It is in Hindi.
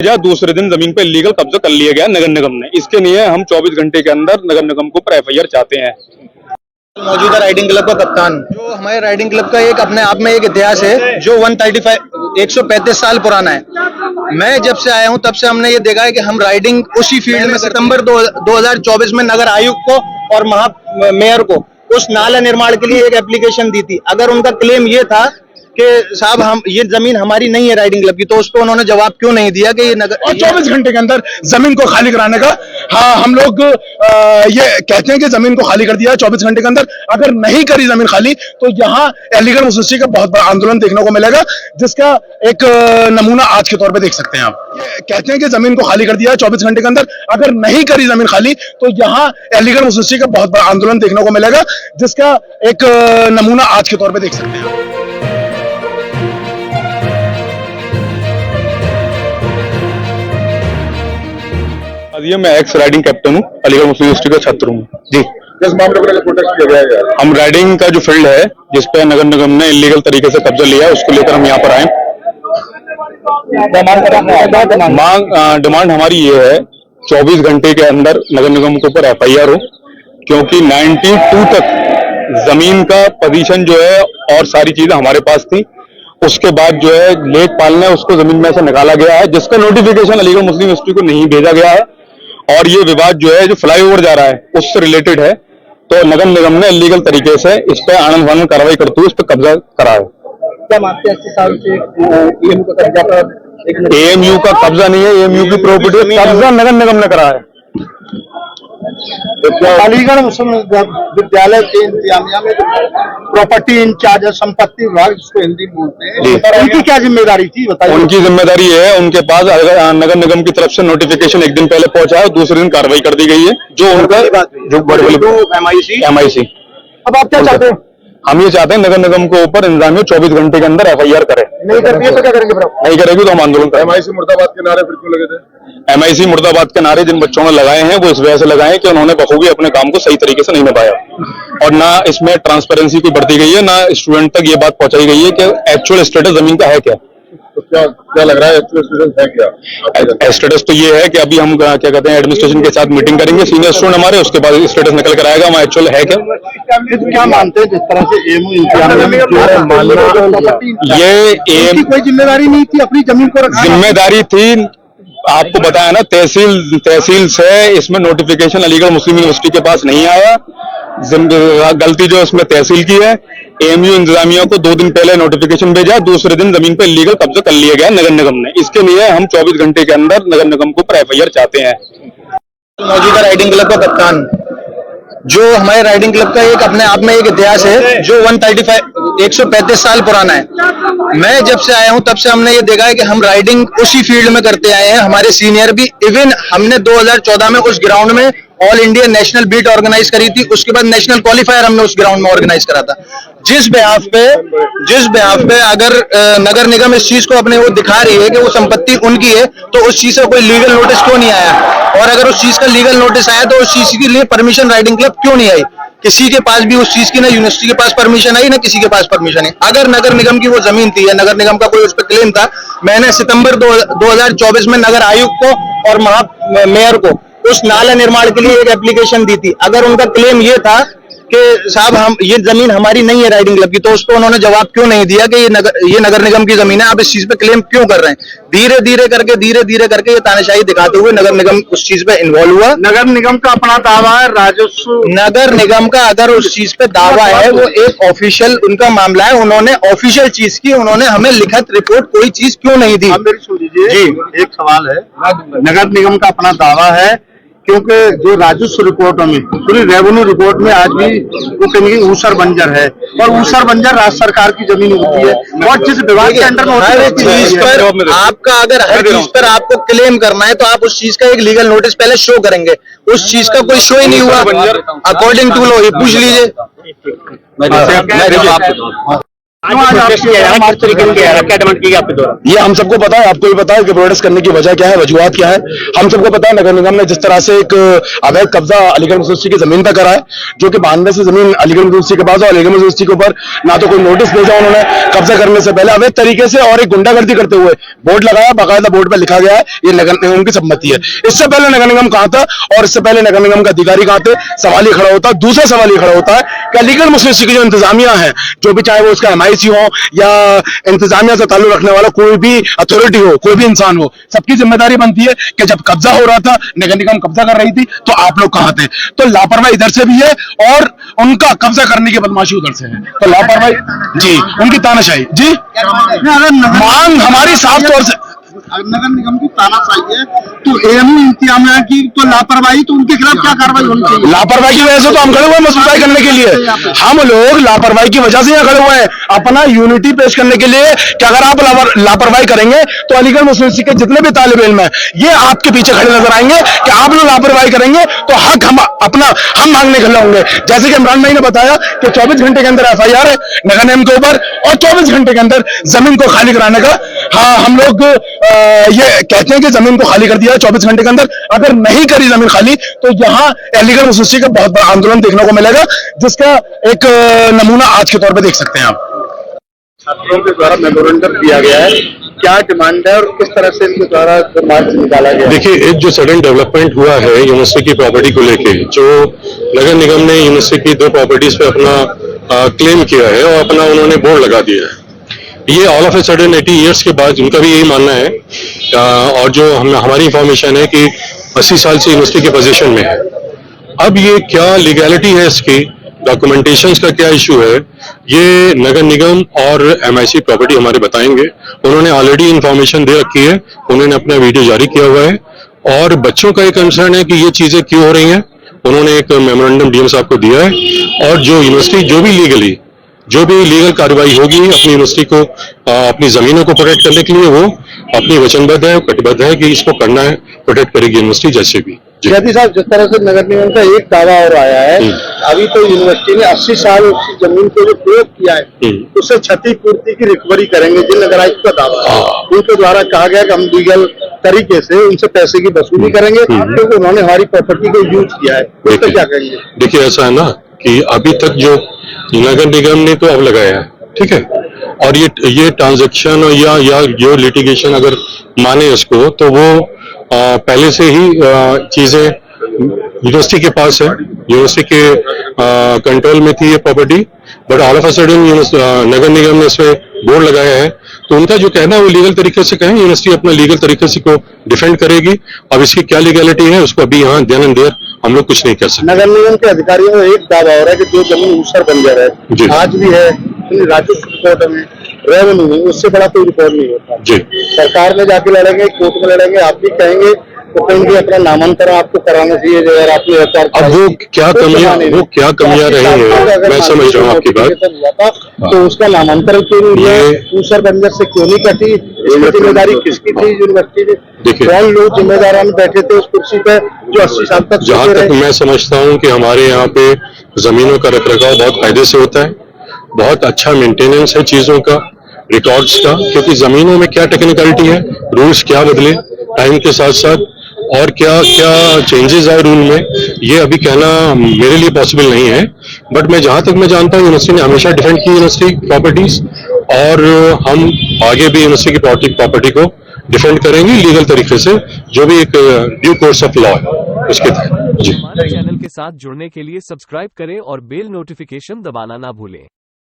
दूसरे दिन जमीन पर इलीगल कब्जा कर लिया गया नगर निगम ने। इसके लिए हम 24 घंटे के अंदर नगर निगम को ऊपर एफआईआर चाहते हैं। मौजूदा राइडिंग क्लब का कप्तान, जो हमारे राइडिंग क्लब का एक अपने आप में एक इतिहास है जो 135 साल पुराना है। मैं जब से आया हूं तब से हमने ये देखा है कि हम राइडिंग उसी फील्ड में सितंबर 2024 में नगर आयुक्त को और मेयर को उस नाला निर्माण के लिए एक एप्लीकेशन दी थी। अगर उनका क्लेम ये था कि साहब हम ये जमीन हमारी नहीं है राइडिंग क्लब की, तो उस पर उन्होंने जवाब क्यों नहीं दिया कि ये नगर और 24 घंटे के अंदर जमीन को खाली कराने का। हाँ, हम लोग ये कहते हैं कि जमीन को खाली कर दिया 24 घंटे के अंदर। अगर नहीं करी जमीन खाली तो यहाँ इलीगल मुसलसल का बहुत बड़ा आंदोलन देखने को मिलेगा, जिसका एक नमूना आज के तौर पे देख सकते हैं आप। ये कहते हैं कि जमीन को खाली कर दिया 24 घंटे के अंदर। अगर नहीं करी जमीन खाली तो यहाँ इलीगल मुसलसल का बहुत बड़ा आंदोलन देखने को मिलेगा, जिसका एक नमूना आज के तौर पर देख सकते हैं। ये मैं एक्स राइडिंग कैप्टन हूँ, अलीगढ़ मुस्लिम यूनिवर्सिटी का छात्र हूँ जी। किस मामले पर प्रोटेस्ट किया गया है? हम राइडिंग का जो फील्ड है जिस पे नगर निगम ने इलीगल तरीके से कब्जा लिया है, उसको लेकर हम यहाँ पर आए। डिमांड हमारी ये है 24 घंटे के अंदर नगर निगम के ऊपर एफआईआर हो, क्योंकि 92 तक जमीन का पोजीशन जो है और सारी चीजें हमारे पास थी। उसके बाद जो है लेखपाल ने उसको जमीन में से निकाला गया है, जिसका नोटिफिकेशन अलीगढ़ मुस्लिम यूनिवर्सिटी को नहीं भेजा गया है। और ये विवाद जो है जो फ्लाईओवर जा रहा है उससे रिलेटेड है, तो नगर निगम ने इलीगल तरीके से इस पे आनंद फानंद कार्रवाई करते हुए इस पे कब्जा करा है। क्या मानते हैं 80 साल से एएमयू का कब्जा पर? एएमयू का कब्जा नहीं है, एएमयू की प्रॉपर्टी कब्जा नगर निगम ने करा है। अलीगढ़ मुस्लिम विद्यालय के इंतजामिया में प्रॉपर्टी इंचार्ज संपत्ति विभाग, जिसको हिंदी में बोलते हैं, उनकी क्या जिम्मेदारी थी बताइए? उनकी जिम्मेदारी है, उनके पास नगर निगम की तरफ से नोटिफिकेशन एक दिन पहले पहुंचा है, दूसरे दिन कार्रवाई कर दी गई है। जो उनका जो बड़े एमआईसी। अब आप क्या चाहते हैं? हम ये चाहते हैं नगर निगम को ऊपर इंतजामिया 24 घंटे के अंदर एफआईआर करे। नहीं करती है तो क्या करेंगे? नहीं करेगी तो हम आंदोलन करेंगे। एमआईसी मुर्दाबाद के नारे फिर क्यों लगे थे? एमआईसी मुर्दाबाद के नारे जिन बच्चों ने लगाए हैं वो इस वजह से लगाए कि उन्होंने बखूबी अपने काम को सही तरीके से नहीं निभाया, और ना इसमें ट्रांसपेरेंसी कोई बढ़ती गई है, ना स्टूडेंट तक ये बात पहुंचाई गई है कि एक्चुअल स्टेटस जमीन का है क्या। तो क्या लग रहा है एक्चुअल स्टेटस है क्या? स्टेटस तो ये है कि अभी हम क्या कहते हैं एडमिनिस्ट्रेशन के साथ मीटिंग करेंगे, सीनियर स्टूडेंट हमारे, उसके बाद स्टेटस निकल कर आएगा वहाँ एक्चुअल है क्या। क्या मानते हैं जिस तरह से ये कोई जिम्मेदारी नहीं थी, अपनी जमीन को रखा? जिम्मेदारी थी, आपको बताया ना, तहसील से इसमें नोटिफिकेशन अलीगढ़ मुस्लिम यूनिवर्सिटी के पास नहीं आया। गलती जो इसमें तहसील की है। एएमयू इंतजामिया को 2 दिन पहले नोटिफिकेशन भेजा, दूसरे दिन जमीन पर इलीगल कब्जा कर लिया गया नगर निगम ने। इसके लिए हम 24 घंटे के अंदर नगर निगम को ऊपर एफआईआर चाहते हैं। मौजूदा राइडिंग क्लब का कप्तान, जो हमारे राइडिंग क्लब का एक अपने आप में एक इतिहास है जो 135 साल पुराना है। मैं जब से आया हूं तब से हमने ये देखा है कि हम राइडिंग उसी फील्ड में करते आए हैं। हमारे सीनियर भी, इवन हमने 2014 में उस ग्राउंड में all India national beat organise करी थी। उसके बाद नेशनल क्वालिफायर हमने उस ग्राउंड में ऑर्गेनाइज करा था। जिस बिहाफ पे अगर नगर निगम इस चीज को अपने वो दिखा रही है कि वो संपत्ति उनकी है, तो उस चीज का कोई लीगल नोटिस क्यों नहीं आया? और अगर उस चीज का लीगल नोटिस आया तो उस चीज के लिए परमिशन राइडिंग क्लब क्यों नहीं आई? किसी के पास भी उस चीज की, ना यूनिवर्सिटी के पास परमिशन आई, ना किसी के पास परमिशन है। अगर नगर निगम की वो जमीन थी या नगर निगम का कोई उस पर क्लेम था, मैंने सितंबर 2024 में नगर आयुक्त को और मेयर को उस नाला निर्माण के लिए एक एप्लीकेशन दी थी। अगर उनका क्लेम ये था कि साहब हम ये जमीन हमारी नहीं है राइडिंग क्लब की, तो उस पर उन्होंने जवाब क्यों नहीं दिया कि ये नगर निगम की जमीन है, आप इस चीज पे क्लेम क्यों कर रहे हैं? धीरे धीरे करके ये तानाशाही दिखाते हुए नगर निगम उस चीज पे इन्वॉल्व हुआ। नगर निगम का अपना दावा है, राजस्व नगर निगम का अगर उस चीज पे दावा है, वो एक ऑफिशियल उनका मामला है। उन्होंने ऑफिशियल चीज की, उन्होंने हमें लिखित रिपोर्ट कोई चीज क्यों नहीं दी? जी, एक सवाल है। नगर निगम का अपना दावा है क्योंकि जो राजस्व रिपोर्टों में, पूरी रेवेन्यू रिपोर्ट में आज भी वो कहेंगे ऊसर बंजर है, और ऊसर बंजर राज्य सरकार की जमीन होती है। और जिस विभाग के अंडर में हर चीज पर आपका, अगर हर चीज पर आपको क्लेम करना है तो आप उस चीज का एक लीगल नोटिस पहले शो करेंगे। उस चीज का कोई शो ही नहीं हुआ। अकॉर्डिंग टू लॉ, ये पूछ लीजिए। ये हम सबको पता है, आपको भी पता है कि प्रोटेस्ट करने की वजह क्या है, वजूहत क्या है। हम सबको पता है नगर निगम ने जिस तरह से एक अवैध कब्जा अलीगढ़ यूनिवर्सिटी की जमीन पर करा है, जो कि 92 से जमीन अलीगढ़ यूनिवर्सिटी के पास, और अलीगढ़ यूनिवर्सिटी के ऊपर ना तो कोई नोटिस भेजा उन्होंने कब्जा करने से पहले, अवैध तरीके से और एक गुंडागर्दी करते हुए बोर्ड लगाया, बाकायदा बोर्ड पर लिखा गया है ये नगर निगम की सम्मति है। इससे पहले नगर निगम कहाँ था और इससे पहले नगर निगम का अधिकारी कहाँ थे, सवाल ही खड़ा होता है। दूसरा सवाल ये खड़ा होता है कि अलीगढ़ यूनिवर्सिटी की जो इंतजामिया है, जो भी चाहे वो उसका MIC हो या इंतजामिया से ताल्लुक रखने वाला कोई भी अथॉरिटी हो, कोई भी इंसान हो, सबकी जिम्मेदारी बनती है कि जब कब्जा हो रहा था, नगर निगम कब्जा कर रही थी, तो आप लोग कहां थे। तो लापरवाही इधर से भी है और उनका कब्जा करने की बदमाशी उधर से है। तो लापरवाही जी, उनकी तानाशाही जी, मांग हमारी साफ तौर से नगर निगम की तानाशाही है तो AMU इंतजामिया की तो लापरवाही, तो उनके खिलाफ क्या कार्रवाई होनी चाहिए? लापरवाही की वजह से तो हम खड़े हुए हैं मजबूताई करने के लिए। हम लोग लापरवाही की वजह से यहाँ खड़े हुए हैं, अपना यूनिटी पेश करने के लिए कि अगर आप लापरवाही करेंगे तो अलीगढ़ मुस्लिम यूनिवर्सिटी के जितने भी तालिब इल्म है ये आपके पीछे खड़े नजर आएंगे कि आप लोग लापरवाही करेंगे तो हक हम मांगने खड़े होंगे। जैसे कि इमरान भाई ने बताया कि 24 घंटे के अंदर FIR है नगर निगम के ऊपर और 24 घंटे के अंदर जमीन को खाली कराने का। हाँ, हम लोग ये कहते हैं कि जमीन को खाली कर दिया है 24 घंटे के अंदर। अगर नहीं करी जमीन खाली तो यहाँ अलीगढ़ यूनिवर्सिटी का बहुत बड़ा आंदोलन देखने को मिलेगा, जिसका एक नमूना आज के तौर पे देख सकते हैं आप। छात्रों के द्वारा मेमोरेंडम दिया गया है, क्या डिमांड है और किस तरह से इनके द्वारा मार्च निकाला गया? देखिए, एक जो सडन डेवलपमेंट हुआ है यूनिवर्सिटी की प्रॉपर्टी को लेके, जो नगर निगम ने यूनिवर्सिटी की 2 प्रॉपर्टीज पे अपना क्लेम किया है और अपना उन्होंने बोर्ड लगा दिया है। ये all of a sudden 80 years के बाद उनका भी यही मानना है और जो हमारी इंफॉर्मेशन है कि 80 साल से यूनिवर्सिटी के पोजीशन में है। अब ये क्या लीगैलिटी है इसकी, डॉक्यूमेंटेशंस का क्या इशू है, ये नगर निगम और MIC प्रॉपर्टी हमारे बताएंगे। उन्होंने ऑलरेडी इंफॉर्मेशन दे रखी है, उन्होंने अपना वीडियो जारी किया हुआ है और बच्चों का एक कंसर्न है कि ये चीजें क्यों हो रही हैं। उन्होंने एक मेमोरेंडम DM साहब को दिया है और जो यूनिवर्सिटी जो भी लीगल कार्रवाई होगी अपनी यूनिवर्सिटी को अपनी जमीनों को प्रोटेक्ट करने के लिए, वो अपनी वचनबद्ध है, कटिबद्ध है कि इसको करना है, प्रोटेक्ट करेगी यूनिवर्सिटी जैसे भी। जयती साहब, जिस तरह से नगर निगम का एक दावा और आया है, अभी तो यूनिवर्सिटी ने 80 साल उस जमीन को जो प्रयोग किया है उससे क्षतिपूर्ति की रिकवरी करेंगे, जिन नगर आयुक्त का दावा है उनके द्वारा कहा गया कि हम लीगल तरीके से उनसे पैसे की वसूली करेंगे क्योंकि उन्होंने हमारी प्रॉपर्टी को यूज किया है। उस पर क्या करेंगे? देखिए, ऐसा है ना कि अभी तक जो नगर निगम ने तो अब लगाया है, ठीक है, और ये ट्रांजैक्शन या जो लिटिगेशन अगर माने उसको, तो वो पहले से ही चीजें यूनिवर्सिटी के पास है, यूनिवर्सिटी के कंट्रोल में थी ये property, but all of a sudden नगर निगम ने इसमें बोर्ड लगाया है। तो उनका जो कहना है वो लीगल तरीके से कहें, यूनिवर्सिटी अपना लीगल तरीके से को डिफेंड करेगी। अब इसकी क्या लीगैलिटी है उसको अभी यहाँ देन एंड देयर हम लोग कुछ नहीं कर सकते। नगर निगम के अधिकारियों को एक दावा हो रहा है कि जो जमीन ऊसर बंजर है आज भी है, राजस्व रिपोर्ट में रेवेन्यू में उससे बड़ा कोई रिकॉर्ड नहीं होता जी। सरकार में जाके लड़ेंगे, कोर्ट में लड़ेंगे, आप भी कहेंगे तो कहेंगे अपना नामांतरण आपको कराना चाहिए जो यार आपने अब वो क्या कमियां रही है, मैं समझ रहा हूँ आपकी बात। तो उसका नामांतरण क्यों नहीं हुआ, ऊसर बंजर से क्यों नहीं कटी, इसकी जिम्मेदारी किसकी थी? यूनिवर्सिटी में देखिए, कौन लोग जिम्मेदारान बैठे थे उस कुर्सी पे जो 80 साल तक? जहां तक मैं समझता हूँ कि हमारे यहाँ पे जमीनों का रखरखाव बहुत फायदे से होता है, बहुत अच्छा मेंटेनेंस है चीजों का, रिकॉर्ड्स का, क्योंकि जमीनों में क्या टेक्निकलिटी है, रूल्स क्या बदले टाइम के साथ साथ और क्या क्या चेंजेस आए रूल में, ये अभी कहना मेरे लिए पॉसिबल नहीं है। बट मैं जहां तक मैं जानता हूँ यूनिवर्सिटी ने हमेशा डिफेंड की यूनिवर्सिटी प्रॉपर्टीज, और हम आगे भी यूनिवर्सिटी की प्रॉपर्टी को डिफेंड करेंगे लीगल तरीके से, जो भी एक ड्यू कोर्स ऑफ लॉ है उसके तहत। जी, हमारे चैनल के साथ जुड़ने के लिए सब्सक्राइब करें और बेल नोटिफिकेशन दबाना ना भूलें।